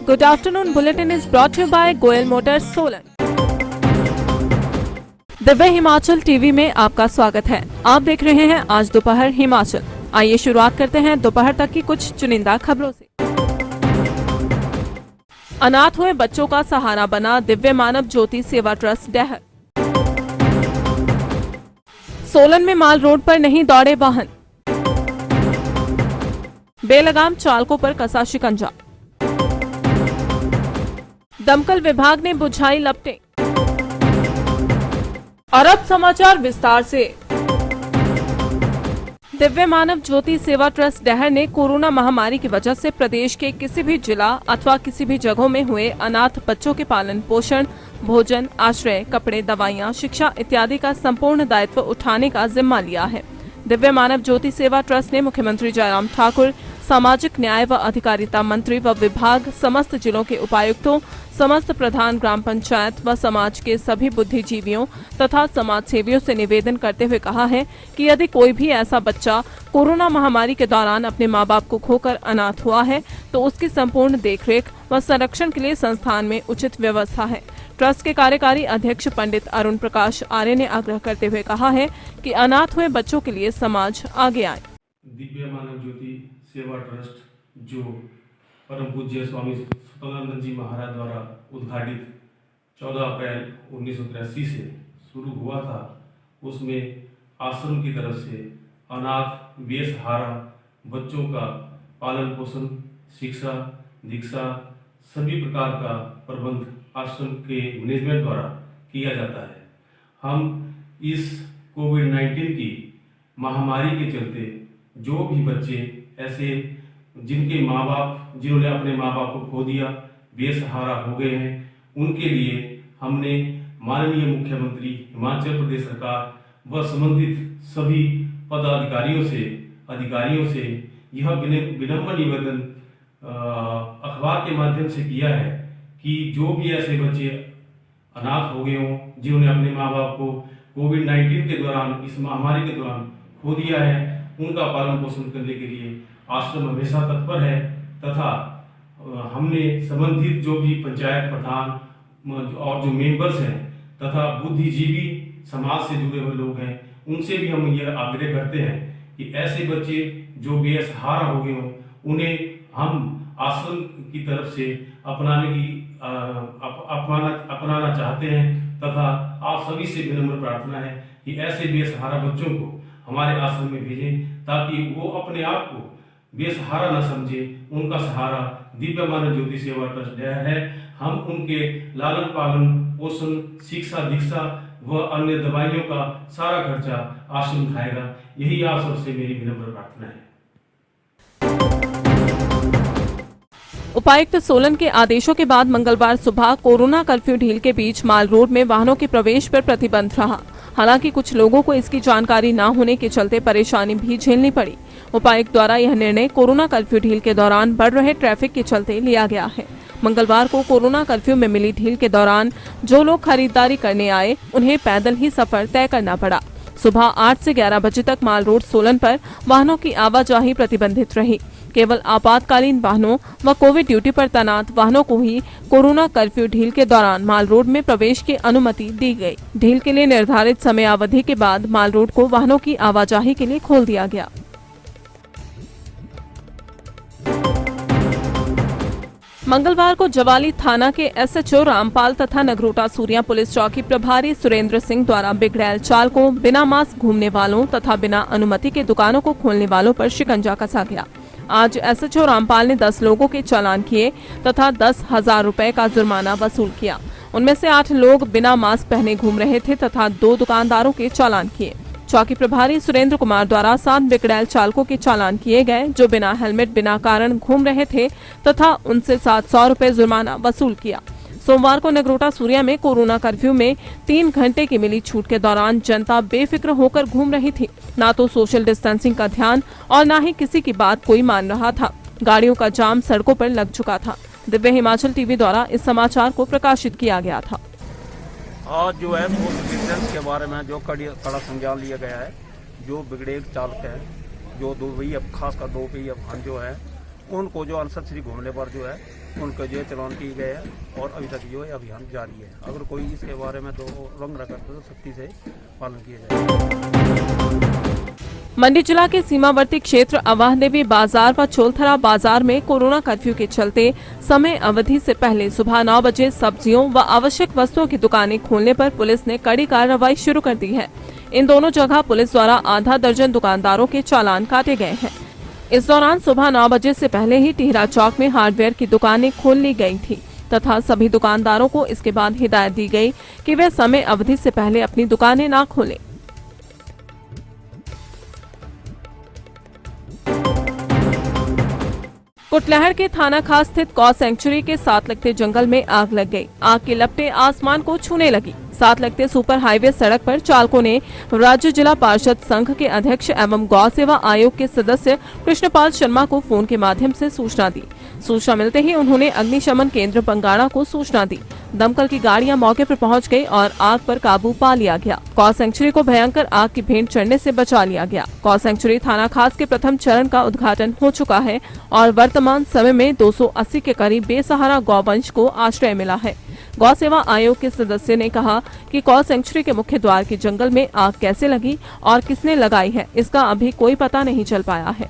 Good afternoon bulletin is brought to you by Goel Motors Solan. Divya Himachal TV में आपका स्वागत है। आप देख रहे हैं आज दोपहर हिमाचल। आइए शुरुआत करते हैं दोपहर तक की कुछ चुनिंदा खबरों से। अनाथ हुए बच्चों का सहारा बना दिव्य मानव ज्योति सेवा ट्रस्ट डैहर। सोलन में माल रोड पर नहीं दौड़े वाहन। बेलगाम चालकों पर कसा शिकंजा। दमकल विभाग ने बुझाई लपटें। और अब समाचार विस्तार से। दिव्य मानव ज्योति सेवा ट्रस्ट डैहर ने कोरोना महामारी की वजह से प्रदेश के किसी भी जिला अथवा किसी भी जगहों में हुए अनाथ बच्चों के पालन पोषण, भोजन, आश्रय, कपड़े, दवाइयां, शिक्षा इत्यादि का संपूर्ण दायित्व उठाने का जिम्मा लिया है। दिव्य मानव ज्योति सेवा ट्रस्ट ने मुख्यमंत्री जयराम ठाकुर, सामाजिक न्याय व अधिकारिता मंत्री व विभाग, समस्त जिलों के उपायुक्तों, समस्त प्रधान ग्राम पंचायत व समाज के सभी बुद्धिजीवियों तथा समाज सेवियों से निवेदन करते हुए कहा है कि यदि कोई भी ऐसा बच्चा कोरोना महामारी के दौरान अपने मां बाप को खोकर अनाथ हुआ है तो उसकी संपूर्ण देखरेख व संरक्षण के लिए संस्थान में उचित व्यवस्था है। ट्रस्ट के कार्यकारी अध्यक्ष पंडित अरुण प्रकाश आर्य ने आग्रह करते हुए कहा है कि अनाथ हुए बच्चों के लिए समाज आगे आए। दिव्य मानव ज्योति सेवा ट्रस्ट जो परम पूज्य स्वामी सतनानंद जी महाराज द्वारा उद्घाटित 14 अप्रैल 1983 से शुरू हुआ था, उसमें आश्रम की तरफ से अनाथ बेसहारा बच्चों का पालन पोषण, शिक्षा, दीक्षा सभी प्रकार का प्रबंध आश्रम के मैनेजमेंट द्वारा किया जाता है। हम इस कोविड-19 की महामारी के चलते जो भी बच्चे ऐसे जिनके माँ बाप जिन्होंने अपने माँ बाप को खो दिया, बेसहारा हो गए हैं, उनके लिए हमने माननीय मुख्यमंत्री हिमाचल प्रदेश सरकार व संबंधित सभी अधिकारियों से यह विनम्र निवेदन अखबार के माध्यम से किया है कि जो भी ऐसे बच्चे अनाथ हो गए हों, जिन्होंने अपने माँ बाप को कोविड-19 के दौरान, इस महामारी के दौरान खो दिया है, उनका पालन पोषण करने के लिए आश्रम हमेशा तत्पर है तथा हमने संबंधित जो भी पंचायत प्रधान और जो मेंबर्स हैं तथा बुद्धिजीवी समाज से जुड़े हुए लोग हैं, उनसे भी हम यह आग्रह करते हैं कि ऐसे बच्चे जो बेसहारा हो गए हों, उन्हें हम आश्रम की तरफ से अपनाना चाहते हैं तथा आप सभी से विनम्र प्रार्थना है कि ऐसे बेसहारा बच्चों को हमारे आश्रम में भेजें ताकि वो अपने आप को बेसहारा न समझे। उनका सहारा दिव्य मानव ज्योति सेवा ट्रस्ट डैहर है। हम उनके लालन पालन, पोषण, शिक्षा, दीक्षा व अन्य दवाइयों का सारा खर्चा आश्रम उठाएगा। यही आप सबसे मेरी विनम्र प्रार्थना है। उपायुक्त सोलन के आदेशों के बाद मंगलवार सुबह कोरोना कर्फ्यू ढील के बीच माल रोड में वाहनों के प्रवेश पर प्रतिबंध रहा। हालांकि कुछ लोगों को इसकी जानकारी न होने के चलते परेशानी भी झेलनी पड़ी। उपायुक्त द्वारा यह निर्णय कोरोना कर्फ्यू ढील के दौरान बढ़ रहे ट्रैफिक के चलते लिया गया है। मंगलवार को कोरोना कर्फ्यू में मिली ढील के दौरान जो लोग खरीदारी करने आए, उन्हें पैदल ही सफर तय करना पड़ा। सुबह 8 से 11 बजे तक माल रोड सोलन पर वाहनों की आवाजाही प्रतिबंधित रही। केवल आपातकालीन वाहनों व कोविड ड्यूटी पर तैनात वाहनों को ही कोरोना कर्फ्यू ढील के दौरान माल रोड में प्रवेश की अनुमति दी गई। ढील के लिए निर्धारित समय अवधि के बाद माल रोड को वाहनों की आवाजाही के लिए खोल दिया गया। मंगलवार को जवाली थाना के एसएचओ रामपाल तथा नगरोटा सूर्या पुलिस चौकी प्रभारी सुरेंद्र सिंह द्वारा बिगड़ैल चालकों, बिना मास्क घूमने वालों तथा बिना अनुमति के दुकानों को खोलने वालों पर शिकंजा कसा गया। आज एसएचओ रामपाल ने 10 लोगों के चालान किए तथा 10,000 रुपए का जुर्माना वसूल किया। उनमें से 8 लोग बिना मास्क पहने घूम रहे थे तथा 2 दुकानदारों के चालान किए। चौकी प्रभारी सुरेंद्र कुमार द्वारा 7 बिगड़ैल चालकों के चालान किए गए जो बिना हेलमेट, बिना कारण घूम रहे थे तथा उनसे 700 रुपए जुर्माना वसूल किया। सोमवार को नगरोटा सूर्या में कोरोना कर्फ्यू में 3 घंटे की मिली छूट के दौरान जनता बेफिक्र होकर घूम रही थी। ना तो सोशल डिस्टेंसिंग का ध्यान और ना ही किसी की बात कोई मान रहा था। गाड़ियों का जाम सड़कों पर लग चुका था। दिव्य हिमाचल टीवी द्वारा इस समाचार को प्रकाशित किया गया था। आज जो है सोशल डिस्टेंस के बारे में जो कड़ा संज्ञान लिया गया है, जो बिगड़ैल चालक है, जो 2 पहिया खासकर 2 पहिया वाहन जो है उनको जो अनसर घूमने पर जो है उनको जो है चलान किए गए हैं और अभी तक जो है अभियान जारी है। अगर कोई इसके बारे में तो रंग रखा तो सख्ती से पालन किया जाए। मंडी जिला के सीमावर्ती क्षेत्र अवाह देवी बाजार व चोलथरा बाजार में कोरोना कर्फ्यू के चलते समय अवधि से पहले सुबह 9 बजे सब्जियों व आवश्यक वस्तुओं की दुकानें खोलने पर पुलिस ने कड़ी कार्रवाई शुरू कर दी है। इन दोनों जगह पुलिस द्वारा आधा दर्जन दुकानदारों के चालान काटे गए हैं। इस दौरान सुबह 9 बजे से पहले ही टिहरा चौक में हार्डवेयर की दुकानें खोल ली गई थी तथा सभी दुकानदारों को इसके बाद हिदायत दी गई कि वे समय अवधि से पहले अपनी दुकानें न खोलें। कुटलहर के थाना खास स्थित गौ सेंचुरी के साथ लगते जंगल में आग लग गई। आग की लपटें आसमान को छूने लगी। साथ लगते सुपर हाईवे सड़क पर चालकों ने राज्य जिला पार्षद संघ के अध्यक्ष एवं गौ सेवा आयोग के सदस्य कृष्णपाल शर्मा को फोन के माध्यम से सूचना दी। सूचना मिलते ही उन्होंने अग्निशमन केंद्र बंगाणा को सूचना दी। दमकल की गाड़ियां मौके पर पहुंच गई और आग पर काबू पा लिया गया। गौ सेंचुरी को भयंकर आग की भेंट चढ़ने से बचा लिया गया। गौ सेंचुरी थाना खास के प्रथम चरण का उद्घाटन हो चुका है और वर्तमान समय में 280 के करीब बेसहारा गौवंश को आश्रय मिला है। गौ सेवा आयोग के सदस्य ने कहा कि गौ सेंचुरी के मुख्य द्वार के जंगल में आग कैसे लगी और किसने लगाई है, इसका अभी कोई पता नहीं चल पाया है।